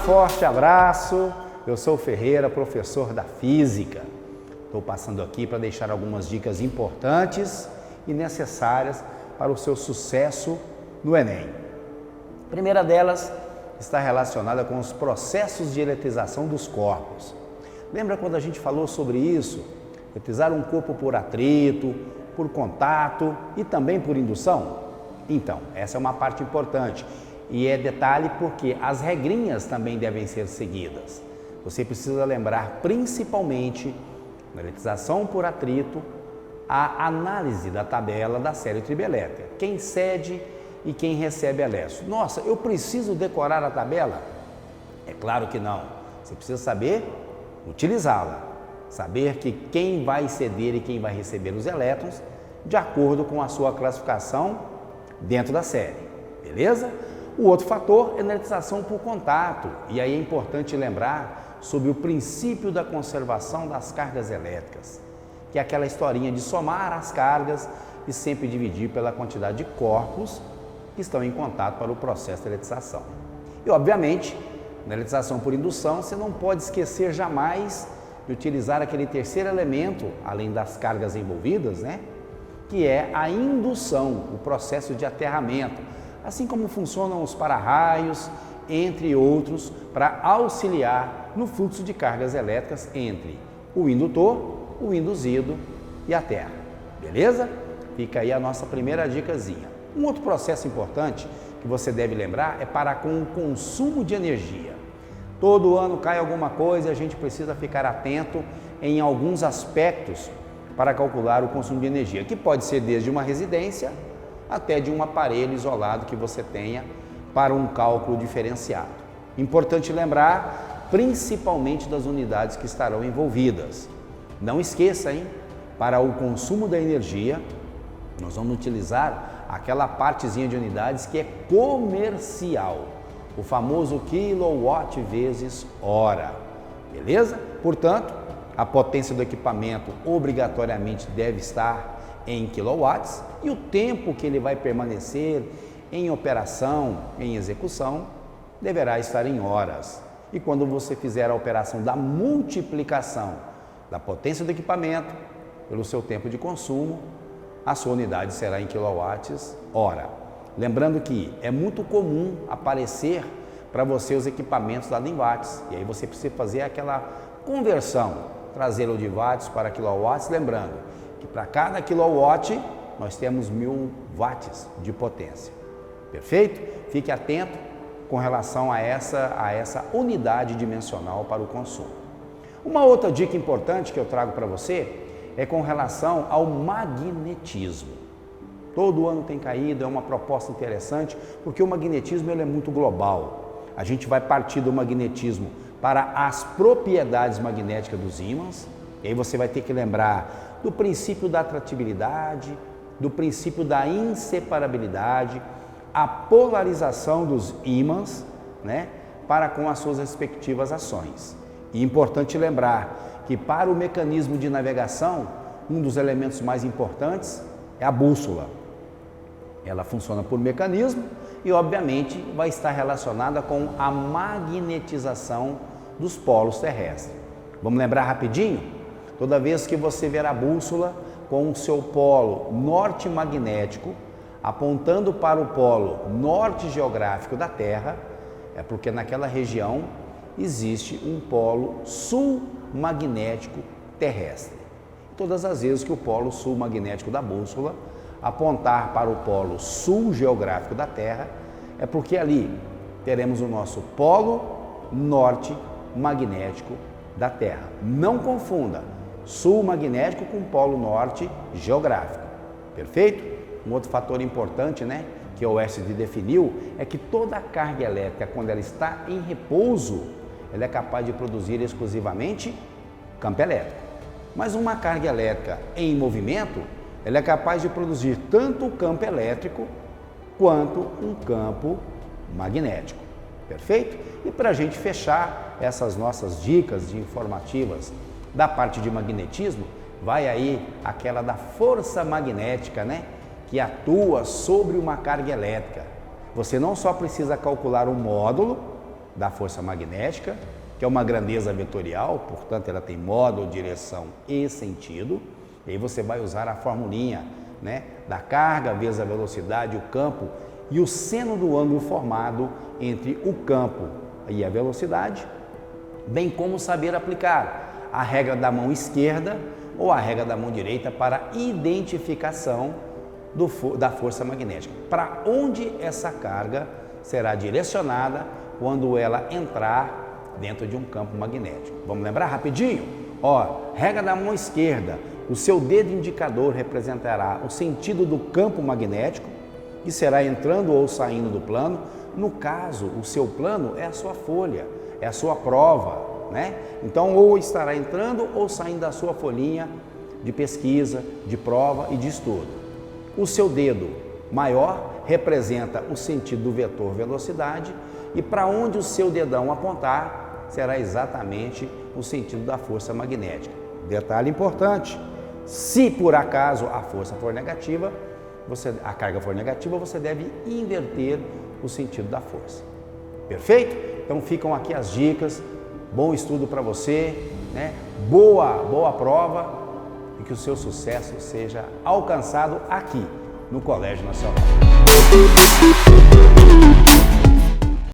forte abraço, eu sou o Ferreira, professor da Física. Estou passando aqui para deixar algumas dicas importantes e necessárias para o seu sucesso no Enem. A primeira delas está relacionada com os processos de eletrização dos corpos. Lembra quando a gente falou sobre isso? Eletrizar um corpo por atrito, por contato e também por indução? Então, essa é uma parte importante. E é detalhe porque as regrinhas também devem ser seguidas. Você precisa lembrar principalmente, na eletrização por atrito, a análise da tabela da série tribelétrica. Quem cede e quem recebe elétron. Nossa, eu preciso decorar a tabela? É claro que não. Você precisa saber utilizá-la. Saber que quem vai ceder e quem vai receber os elétrons de acordo com a sua classificação dentro da série. Beleza? O outro fator é a eletrização por contato, e aí é importante lembrar sobre o princípio da conservação das cargas elétricas, que é aquela historinha de somar as cargas e sempre dividir pela quantidade de corpos que estão em contato para o processo de eletrização. E, obviamente, na eletrização por indução, você não pode esquecer jamais de utilizar aquele terceiro elemento, além das cargas envolvidas, né? Que é a indução, o processo de aterramento, assim como funcionam os para-raios, entre outros, para auxiliar no fluxo de cargas elétricas entre o indutor, o induzido e a terra. Beleza? Fica aí a nossa primeira dicasinha. Um outro processo importante que você deve lembrar é para com o consumo de energia. Todo ano cai alguma coisa e a gente precisa ficar atento em alguns aspectos para calcular o consumo de energia, que pode ser desde uma residência até de um aparelho isolado que você tenha para um cálculo diferenciado. Importante lembrar, principalmente das unidades que estarão envolvidas. Não esqueça, hein? Para o consumo da energia, nós vamos utilizar aquela partezinha de unidades que é comercial, o famoso quilowatt vezes hora, beleza? Portanto, a potência do equipamento obrigatoriamente deve estar em quilowatts e o tempo que ele vai permanecer em operação, em execução, deverá estar em horas. E quando você fizer a operação da multiplicação da potência do equipamento pelo seu tempo de consumo, a sua unidade será em quilowatts hora. Lembrando que é muito comum aparecer para você os equipamentos lá em watts, e aí você precisa fazer aquela conversão, trazê-lo de watts para quilowatts, lembrando que para cada quilowatt nós temos 1000 watts de potência. Perfeito? Fique atento com relação a essa unidade dimensional para o consumo. Uma outra dica importante que eu trago para você é com relação ao magnetismo. Todo ano tem caído, é uma proposta interessante, porque o magnetismo ele é muito global. A gente vai partir do magnetismo para as propriedades magnéticas dos ímãs, e aí você vai ter que lembrar do princípio da atratividade, do princípio da inseparabilidade, a polarização dos ímãs, né, para com as suas respectivas ações. E importante lembrar que para o mecanismo de navegação, um dos elementos mais importantes é a bússola. Ela funciona por mecanismo e, obviamente, vai estar relacionada com a magnetização dos polos terrestres. Vamos lembrar rapidinho? Toda vez que você ver a bússola com o seu polo norte magnético apontando para o polo norte geográfico da Terra, é porque naquela região existe um polo sul magnético terrestre. Todas as vezes que o polo sul magnético da bússola apontar para o polo sul geográfico da Terra, é porque ali teremos o nosso polo norte magnético da Terra. Não confunda sul magnético com polo norte geográfico. Perfeito? Um outro fator importante, né, que o OSD definiu, é que toda a carga elétrica, quando ela está em repouso, ela é capaz de produzir exclusivamente campo elétrico. Mas uma carga elétrica em movimento, ela é capaz de produzir tanto o campo elétrico quanto um campo magnético. Perfeito? E para a gente fechar essas nossas dicas informativas da parte de magnetismo, vai aí aquela da força magnética, né, que atua sobre uma carga elétrica. Você não só precisa calcular o módulo, da força magnética, que é uma grandeza vetorial, portanto ela tem modo, direção e sentido. E aí você vai usar a formulinha, né, da carga vezes a velocidade, o campo e o seno do ângulo formado entre o campo e a velocidade, bem como saber aplicar a regra da mão esquerda ou a regra da mão direita para identificação da força magnética. Para onde essa carga será direcionada quando ela entrar dentro de um campo magnético. Vamos lembrar rapidinho? Ó, regra da mão esquerda, o seu dedo indicador representará o sentido do campo magnético e será entrando ou saindo do plano. No caso, o seu plano é a sua folha, é a sua prova, né? Então, ou estará entrando ou saindo da sua folhinha de pesquisa, de prova e de estudo. O seu dedo maior representa o sentido do vetor velocidade e para onde o seu dedão apontar será exatamente o sentido da força magnética. Detalhe importante, se por acaso a força for negativa, a carga for negativa, você deve inverter o sentido da força. Perfeito? Então ficam aqui as dicas, bom estudo para você, né? Boa prova e que o seu sucesso seja alcançado aqui no Colégio Nacional.